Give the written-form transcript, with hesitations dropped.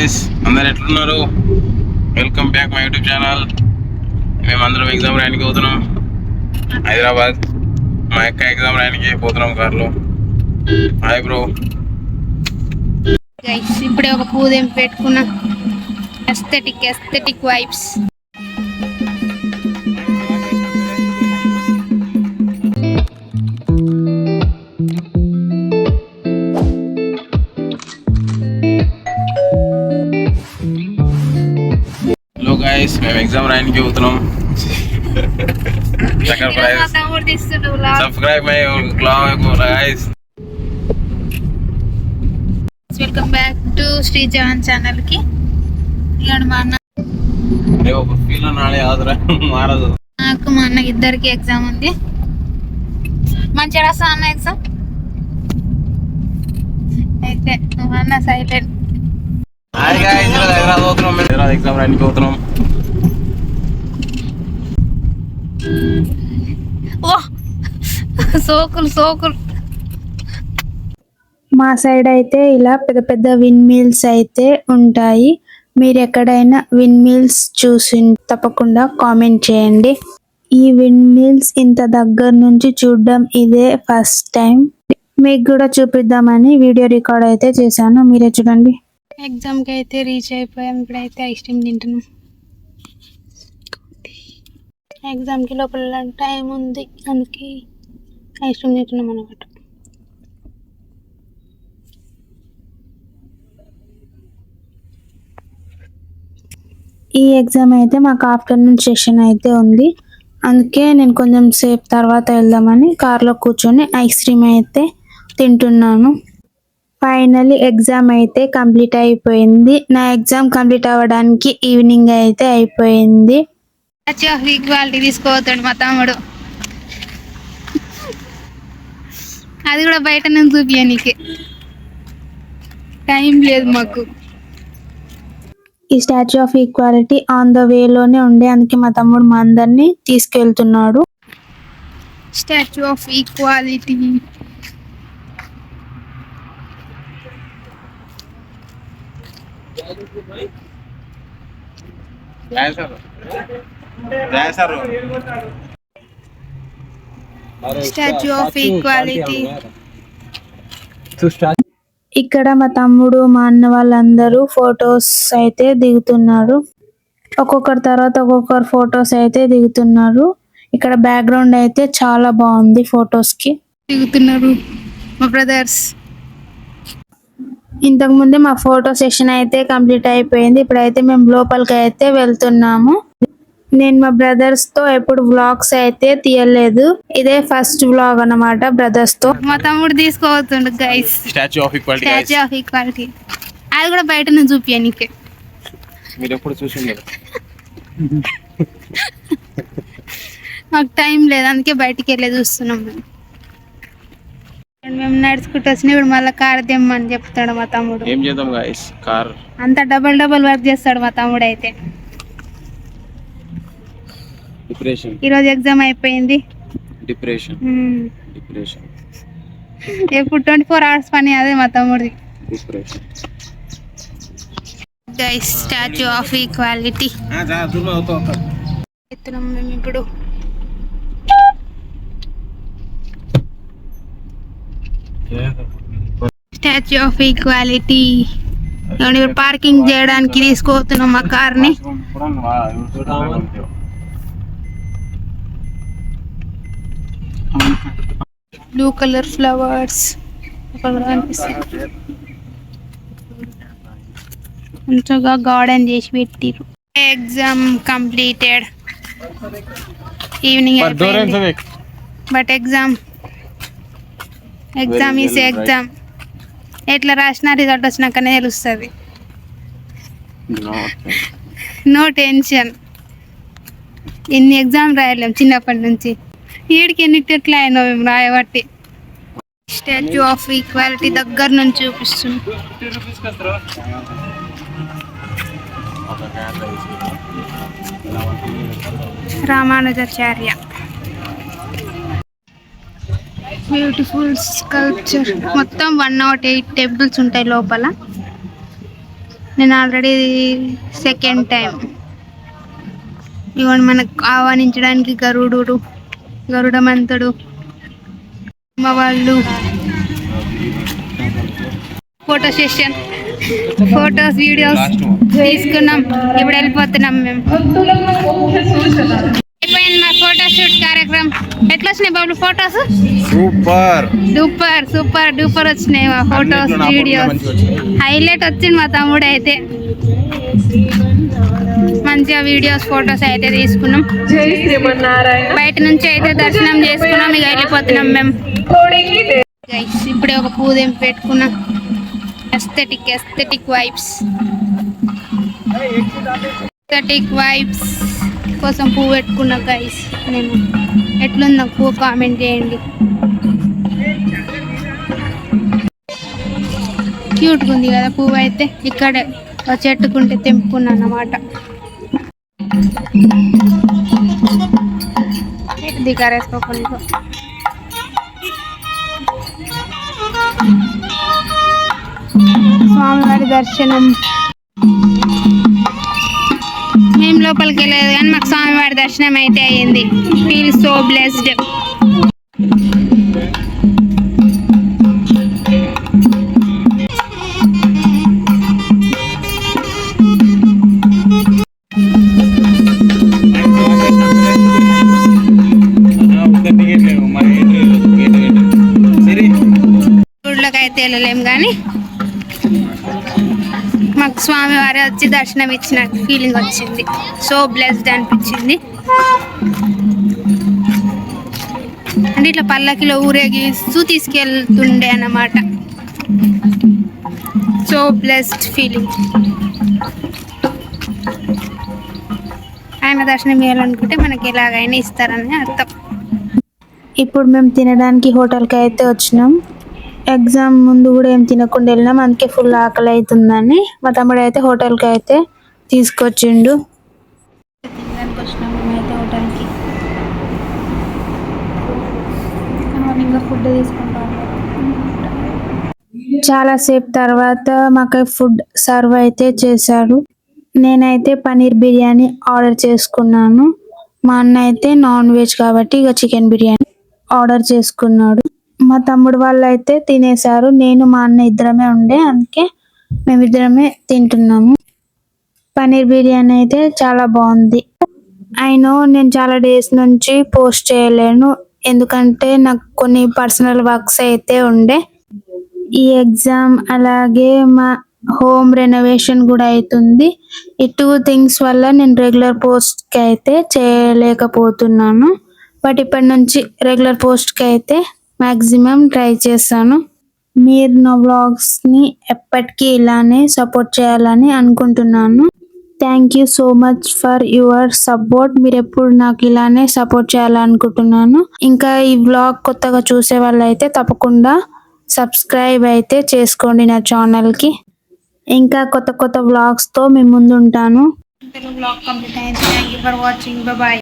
Guys, అందరు ఎట్లున్నారు? Welcome back my YouTube channel. మేమందరం ఎగ్జామ్ రాయడానికి పోతున్నాం హైదరాబాద్. మా యొక్క ఎగ్జామ్ రాయడానికి పోతున్నాం కార్లో. Hi bro. గైస్ ఇప్పుడే ఒక పూదేం పెట్టుకున్నా. Aesthetic vibes. గైస్ మేము ఎగ్జామ్ రాయడానికి పోతున్నాం. Subscribe my blog guys. Welcome back to Shri Jawan channel కి. మా అన్న నాకు మా అన్నకి ఇద్దరికి ఎగ్జామ్ ఉంది. మంచిగా రాస్తా అన్న ఎగ్జామ్ అయితే. మా అన్న సైలెంట్. ఎగ్జామ్ రాయడానికి పోతున్నాం. సోకులు మా సైడ్ అయితే ఇలా పెద్ద పెద్ద విండ్ మిల్స్ అయితే ఉంటాయి. మీరు ఎక్కడైనా విండ్ మిల్స్ చూసి తప్పకుండా కామెంట్ చేయండి. ఈ విండ్ మిల్స్ ఇంత దగ్గర నుంచి చూడడం ఇదే ఫస్ట్ టైం. మీకు కూడా చూపిద్దామని వీడియో రికార్డ్ అయితే చేశాను. మీరే చూడండి. ఎగ్జామ్ కి అయితే రీచ్ అయిపోయాం. ఇప్పుడైతే ఐస్ క్రీమ్ తింటున్నాం. ఎగ్జామ్ కి లోపల టైం ఉంది, అందుకే ఐస్ క్రీమ్ తింటున్నాం అన్నమాట. ఈ ఎగ్జామ్ అయితే మాకు ఆఫ్టర్నూన్ సెషన్ అయితే ఉంది. అందుకే నేను కొంచెం సేపు తర్వాత వెళ్దామని కార్లో కూర్చొని ఐస్ క్రీమ్ అయితే తింటున్నాను. ఫైనల్లీ ఎగ్జామ్ అయితే కంప్లీట్ అయిపోయింది. నా ఎగ్జామ్ కంప్లీట్ అవ్వడానికి ఈవినింగ్ అయితే అయిపోయింది. ఈక్వాలిటీ తీసుకోవద్దండి మా తమ్ముడు. అది కూడా బయట నేను చూపించనీకి టైం లేదు మాకు. ఈ statue of equality on the వేలోనే ఉండే, అందుకే మా తమ్ముడు మా అందరినీ తీసుకెళ్తున్నాడు. Statue of equality statue of equality. ఇక్కడ మా తమ్ముడు మా అన్న వాళ్ళందరూ ఫొటోస్ అయితే దిగుతున్నారు. ఒక్కొక్కరి తర్వాత ఒక్కొక్కరు ఫొటోస్ అయితే దిగుతున్నారు. ఇక్కడ బ్యాక్గ్రౌండ్ అయితే చాలా బాగుంది. ఫొటోస్ కి దిగుతున్నారు మా బ్రదర్స్. ఇంతకు ముందే మా ఫోటో సెషన్ అయితే కంప్లీట్ అయిపోయింది. ఇప్పుడైతే మేము లోపలికి అయితే వెళ్తున్నాము. నేను మా బ్రదర్స్ తో ఎప్పుడు వ్లాగ్స్ అయితే తీయలేదు. ఇదే ఫస్ట్ వ్లాగ్ అన్నమాట బ్రదర్స్ తో. మా తమ్ముడు తీసుకోవద్దు గైస్. స్టాచ్యూ ఆఫ్ ఈక్వాలిటీ అది కూడా బయట నుంచి చూపియనీకే. మీరు ఎప్పుడు చూసింది? మాకు టైం లేదు, అందుకే బయటికి వెళ్ళి చూస్తున్నాం. మేము నడుచుకుంటూ వచ్చిన ఇప్పుడు మళ్ళీ కార్ తెమ్మని చెప్తాడు మా తమ్ముడు. ఏం చేద్దాం గైస్, కార్ అంతా డబల్ వర్క్ చేస్తాడు మా తమ్ముడు అయితే. ఈరోజు ఎగ్జామ్ అయిపోయింది. డిప్రెషన్ ఎప్పుడు 24 hours పని అదే మా తమ్ముడిది. గైస్ స్టాచ్యూ ఆఫ్ ఈక్వాలిటీ ఎత్తున్నాం మేము ఇప్పుడు. స్టాచ్యూ ఆఫ్ ఈక్వాలిటీ పార్కింగ్ చేయడానికి తీసుకుపోతున్నాం మా కార్ని. బ్లూ కలర్ ఫ్లవర్స్ మంచిగా గార్డెన్ చేసి పెట్టిరు. Exam completed. ఈవినింగ్ అయిపోయింది. But exam is exam. ఎట్లా రాసినా రిజల్ట్ వచ్చినాకనే తెలుస్తుంది. No tension. ఎన్ని ఎగ్జామ్ రాయలేం చిన్నప్పటి నుంచి. వీడికి ఎన్నిట్లా అయినా మేము రాయబట్టి. స్టాచ్యూ ఆఫ్ ఈక్వాలిటీ దగ్గర నుంచి చూపిస్తుంది. Ramanujacharya beautiful sculpture. మొత్తం 108 టెంపుల్స్ ఉంటాయి లోపల. నేను ఆల్రెడీ సెకండ్ టైం. ఇవన్నీ మనకు ఆహ్వానించడానికి గరుడమంతుడు మా వాళ్ళు. ఫోటో సెషన్, ఫొటోస్ వీడియోస్ తీసుకున్నాం. ఇప్పుడు వెళ్ళిపోతున్నాం మేము. అయిపోయింది మా ఫోటో షూట్ కార్యక్రమం. ఎట్లా వచ్చినాయి బాబు photos? Super super super duper వచ్చినాయి మా ఫొటోస్ వీడియోస్. హైలైట్ వచ్చింది మా తమ్ముడు అయితే. మంచిగా వీడియోస్ ఫొటోస్ అయితే తీసుకున్నాం. బయట నుంచి అయితే దర్శనం చేసుకున్నాం. ఇక వెళ్ళిపోతున్నాం మేము. ఇప్పుడే ఒక పూజ పెట్టుకున్నాం. ఎస్థెటిక్ వైబ్స్ కోసం పువ్వు పెట్టుకున్నా గైస్. నేను ఎట్లుంది నాకు పువ్వు కామెంట్ చేయండి. క్యూట్గా ఉంది కదా పువ్వు అయితే. ఇక్కడ చెట్టుకుంటే తెంపుకున్నా అన్నమాట. దిగారేసుకోకుండా స్వామివారి దర్శనం. మేము లోపలికి వెళ్ళలేదు కానీ మాకు స్వామివారి దర్శనం అయితే అయ్యింది. Feel so blessed. గుడిలోకి అయితే వెళ్ళలేము కానీ మాకు స్వామివారి వచ్చి దర్శనం ఇచ్చిన ఫీలింగ్ వచ్చింది. సో బ్లెస్డ్ అనిపించింది. అంటే ఇట్లా పల్లకిలో ఊరేగిస్తూ తీసుకెళ్తుండే అన్నమాట. So blessed feeling. ఆయన దర్శనం ఇవ్వాలనుకుంటే మనకి ఎలాగైనా ఇస్తారని అర్థం. ఇప్పుడు మేము తినడానికి హోటల్కి అయితే వచ్చినాం. ఎగ్జామ్ ముందు కూడా ఏం తినకుండా వెళ్ళినాం. అందుకే ఫుల్ ఆకలి అవుతుందని మా తమ్ముడు అయితే హోటల్కి అయితే తీసుకొచ్చిండు. తినడానికి వచ్చినాం మేమైతే హోటల్కి. మార్నింగ్ ఫుడ్ తీసుకుంటాం. చాలాసేపు తర్వాత మాకు ఫుడ్ సర్వ్ అయితే చేశారు. నేనైతే పన్నీర్ బిర్యానీ ఆర్డర్ చేసుకున్నాను. మా అన్న అయితే నాన్ వెజ్ కాబట్టి ఇక చికెన్ బిర్యానీ ఆర్డర్ చేసుకున్నాడు. మా తమ్ముడు వాళ్ళు అయితే తినేశారు. నేను మా అన్న ఇద్దరమే ఉండే, అందుకే మేమిద్దరమే తింటున్నాము. పన్నీర్ బిర్యానీ అయితే చాలా బాగుంది. నేను చాలా డేస్ నుంచి పోస్ట్ చేయలేను, ఎందుకంటే నాకు కొన్ని పర్సనల్ వర్క్స్ అయితే ఉండే. ఈ ఎగ్జామ్ అలాగే మా హోమ్ రెనోవేషన్ కూడా అవుతుంది. ఈ 2 things వల్ల నేను రెగ్యులర్ పోస్ట్కి అయితే చేయలేకపోతున్నాను. బట్ ఇప్పటి నుంచి రెగ్యులర్ పోస్ట్కి అయితే మ్యాక్సిమం ట్రై చేస్తాను. మీరు నా వ్లాగ్స్ని ఎప్పటికీ ఇలానే సపోర్ట్ చేయాలని అనుకుంటున్నాను. Thank you so much for your support. మీరు ఎప్పుడు నాకు ఇలానే సపోర్ట్ చేయాలనుకుంటున్నాను. ఇంకా ఈ వ్లాగ్ కొత్తగా చూసే వాళ్ళు అయితే తప్పకుండా సబ్స్క్రైబ్ అయితే చేసుకోండి నా ఛానల్కి. ఇంకా కొత్త వ్లాగ్స్తో మేము ముందు ఉంటాను. తెలుగు వ్లాగ్ కంప్లీట్ అయింది. Thank you for watching. Bye.